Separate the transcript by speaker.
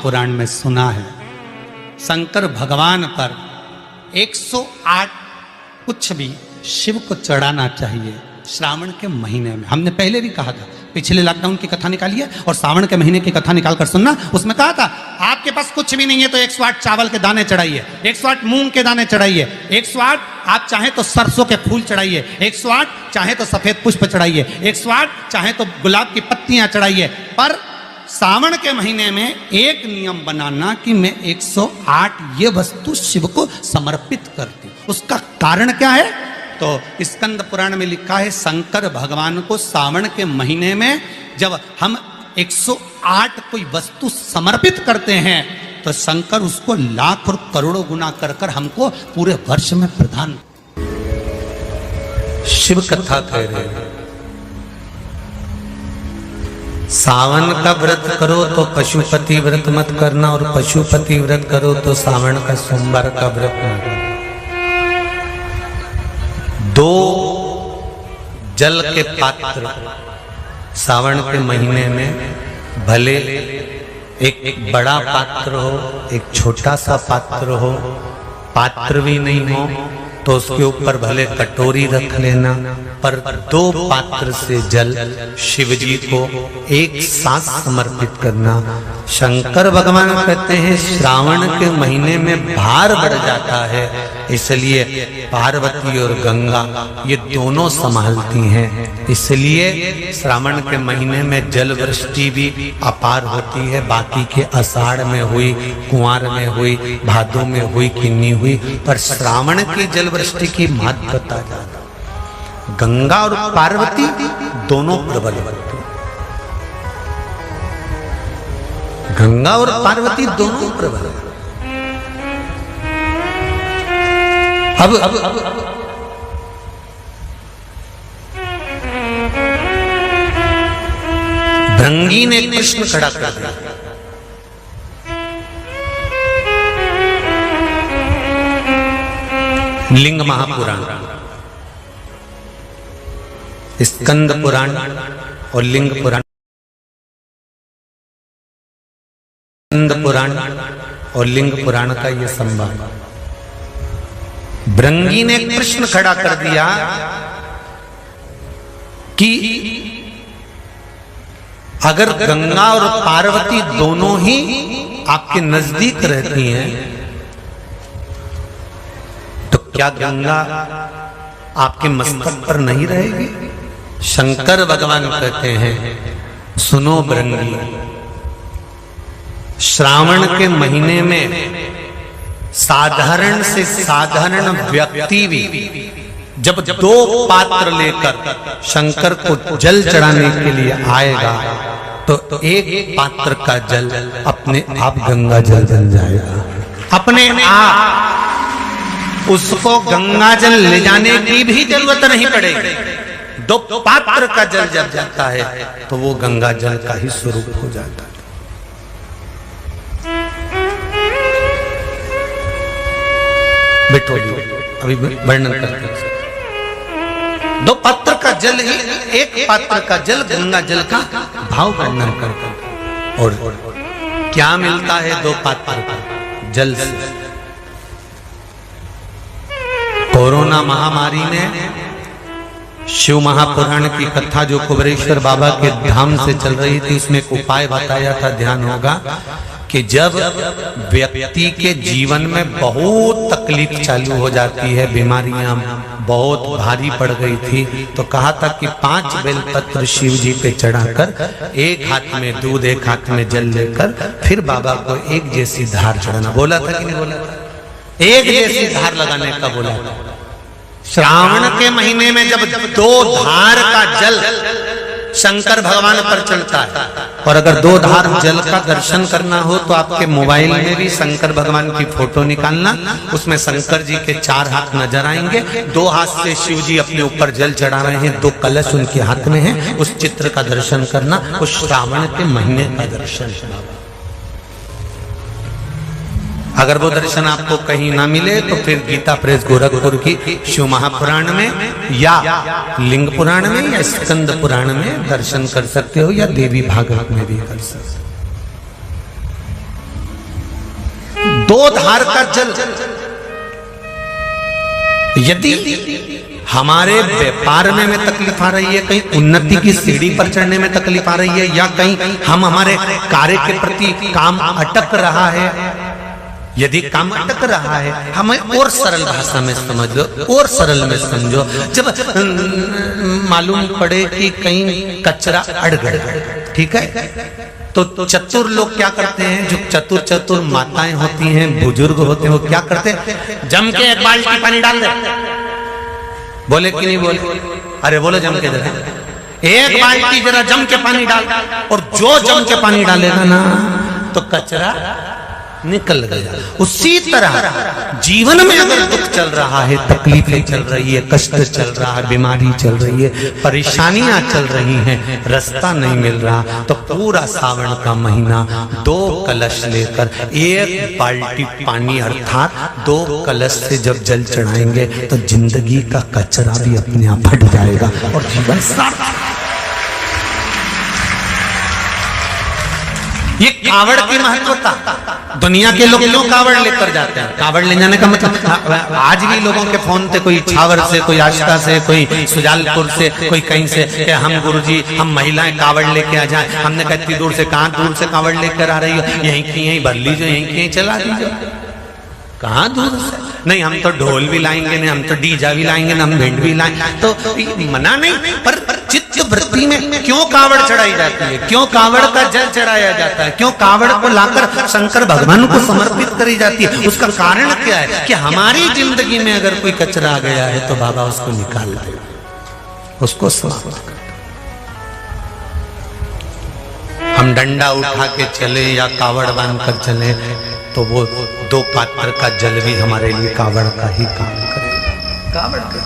Speaker 1: महापुराण में सुना है, शंकर भगवान पर 108 कुछ भी शिव को चढ़ाना चाहिए श्रावण के महीने में। हमने पहले भी कहा था, पिछले लॉकडाउन की कथा निकाली है और सावन के महीने की कथा निकाल कर सुनना। उसमें कहा था आपके पास कुछ भी नहीं है तो 108 चावल के दाने चढ़ाइए, 108 मूंग के दाने चढ़ाइए, 108 आप चाहे तो सरसों के फूल चढ़ाइए, 108 चाहे तो सफेद पुष्प चढ़ाइए, 108 चाहे तो गुलाब की पत्तियां चढ़ाइए। पर सावन के महीने में एक नियम बनाना कि मैं 108 ये वस्तु शिव को समर्पित करती। उसका कारण क्या है? तो स्कंद पुराण में लिखा है शंकर भगवान को सावन के महीने में जब हम 108 कोई वस्तु समर्पित करते हैं तो शंकर उसको लाख और करोड़ों गुना कर कर हमको पूरे वर्ष में प्रदान। शिव कथा कह रहे हैं सावन का व्रत करो तो पशुपति व्रत मत करना, और पशुपति व्रत करो तो सावन का सोमवार का व्रत मत करना। दो जल के पात्र सावन के महीने में, भले एक बड़ा पात्र हो एक छोटा सा पात्र हो, पात्र भी नहीं हो तो उसके ऊपर भले कटोरी रख लेना, पर दो पात्र से जल शिव जी को एक साथ समर्पित करना। शंकर भगवान कहते हैं श्रावण के महीने में भार बढ़ जाता है, इसलिए पार्वती और गंगा ये दोनों संभालती हैं, इसलिए श्रावण के महीने में जल वृष्टि भी अपार होती है। बाकी के आषाढ़ में हुई, कुंवार में हुई, भादों में हुई कि नहीं हुई, पर श्रावण की जल वृष्टि की महत्वता ज्यादा। गंगा और पार्वती दोनों प्रबल होती, गंगा और पार्वती दोनों प्रबल। अब भृंगी ने कृष्ण खड़ा कर दिया। लिंग महापुराण, स्कंद पुराण और लिंग पुराण, स्कंद पुराण और लिंग पुराण का यह संवाद। भृंगी ने कृष्ण खड़ा कर दिया कि अगर गंगा और पार्वती दोनों ही आपके नजदीक रहती हैं तो क्या गंगा आपके मस्तक पर नहीं रहेगी? शंकर भगवान कहते हैं सुनो भृंगी, श्रावण के महीने में साधारण से साधारण व्यक्ति भी जब दो पात्र लेकर शंकर को जल चढ़ाने के लिए आएगा तो एक पात्र का जल अपने आप गंगा जल बन जाएगा। अपने आप उसको गंगा जल ले जाने की भी जरूरत नहीं पड़ेगी। दो पात्र का जल जब जाता है तो वो गंगा जल का ही स्वरूप हो जाता है। बैठो, अभी वर्णन करते हैं। दो पात्र का जल ही, एक पात्र का जल गंगा जल का भाव वर्णन करते हैं। और क्या मिलता है दो पात्र का जल से? कोरोना महामारी में शिव महापुराण की कथा जो कुबेरेश्वर बाबा के धाम से चल रही थी उसमें एक उपाय बताया था, ध्यान होगा कि जब व्यक्ति के जीवन में बहुत तकलीफ चालू हो जाती है, बीमारियां बहुत भारी पड़ गई थी, तो कहा था कि 5 बेलपत्र शिव जी पे चढ़ाकर एक हाथ में दूध एक हाथ में जल लेकर फिर बाबा को एक जैसी धार चढ़ाना। बोला था कि नहीं बोला? एक जैसी धार लगाने का बोला। श्रावण के महीने में जब दो धार का जल शंकर भगवान पर चलता है, और अगर दो धार जल का दर्शन करना हो तो आपके मोबाइल में भी शंकर भगवान की फोटो निकालना, उसमें शंकर जी के 4 हाथ नजर आएंगे, 2 हाथ से शिव जी अपने ऊपर जल चढ़ा रहे हैं, 2 कलश उनके हाथ में है, उस चित्र का दर्शन करना, उस श्रावण के महीने का दर्शन करना। अगर वो दर्शन आपको कहीं ना मिले तो फिर गीता प्रेस गोरखपुर की शिव महापुराण में या लिंग पुराण में या स्कंद पुराण में दर्शन कर सकते हो, या देवी भागवत में भी कर सकते हो। दो धार का जल। यदि हमारे व्यापार में तकलीफ आ रही है, कहीं उन्नति की सीढ़ी पर चढ़ने में तकलीफ आ रही है, या कहीं हम हमारे कार्य के प्रति काम अटक रहा है, यदि काम अटक रहा है, हमें और सरल भाषा में समझ लो, और सरल में समझो। जब मालूम पड़े कि कहीं कचरा अड़ गया, ठीक है, तो चतुर लोग क्या करते हैं, जो चतुर चतुर माताएं होती हैं, बुजुर्ग होते हैं, वो क्या करते हैं, जम के एक बाल्टी पानी डाल दे। बोले कि नहीं बोले? अरे बोलो जम के जरा, एक बाल्टी जरा जम के पानी डाल, और जो जम के पानी डालेगा ना तो कचरा निकल गया। उसी तरह जीवन में अगर दुख चल रहा है, तकलीफें चल रही है, कष्ट चल रहा है, बीमारी चल रही है, परेशानियां चल रही हैं, रास्ता नहीं मिल रहा, तो पूरा सावन का महीना 2 कलश लेकर, 1 बाल्टी पानी अर्थात 2 कलश से जब जल चढ़ाएंगे तो जिंदगी का कचरा भी अपने आप हट जाएगा और जीवन सार्थक। ये कावड़ की महत्वता, दुनिया के लोग क्यों कावड़ लेकर जाते हैं? कावड़ ले जाने का मतलब, आज भी लोगों के फोन थे, कोई छावर से, कोई आष्टा से, कोई सुजालपुर से, कोई कहीं से, कि हम गुरुजी हम महिलाएं कावड़ लेके आ जाएं। हमने कहा इतनी दूर से, कहाँ दूर से कावड़ लेकर आ रही हो, यहीं की यहीं भर लीजिए, यहीं की यहीं चला दीजिए। कहाँ दूर से? नहीं, हम तो ढोल भी लाएंगे, नहीं हम तो डीजा भी लाएंगे, ना हम भेंट भी लाएंगे, तो मना नहीं। पर चित्त वृत्ति में क्यों कावड़ चढ़ाई जाती है, क्यों कावड़ का जल चढ़ाया जाता है, क्यों कावड़ को लाकर शंकर भगवान को समर्पित करी जाती है? उसका कारण क्या है कि हमारी जिंदगी में अगर कोई कचरा आ गया है तो बाबा उसको निकाल दे, उसको समाप्त कर। हम डंडा उठा के चले या कावड़ बांध कर चले तो वो 2 पात्र का जल भी हमारे लिए कावड़ का ही काम करेगा। कावड़ का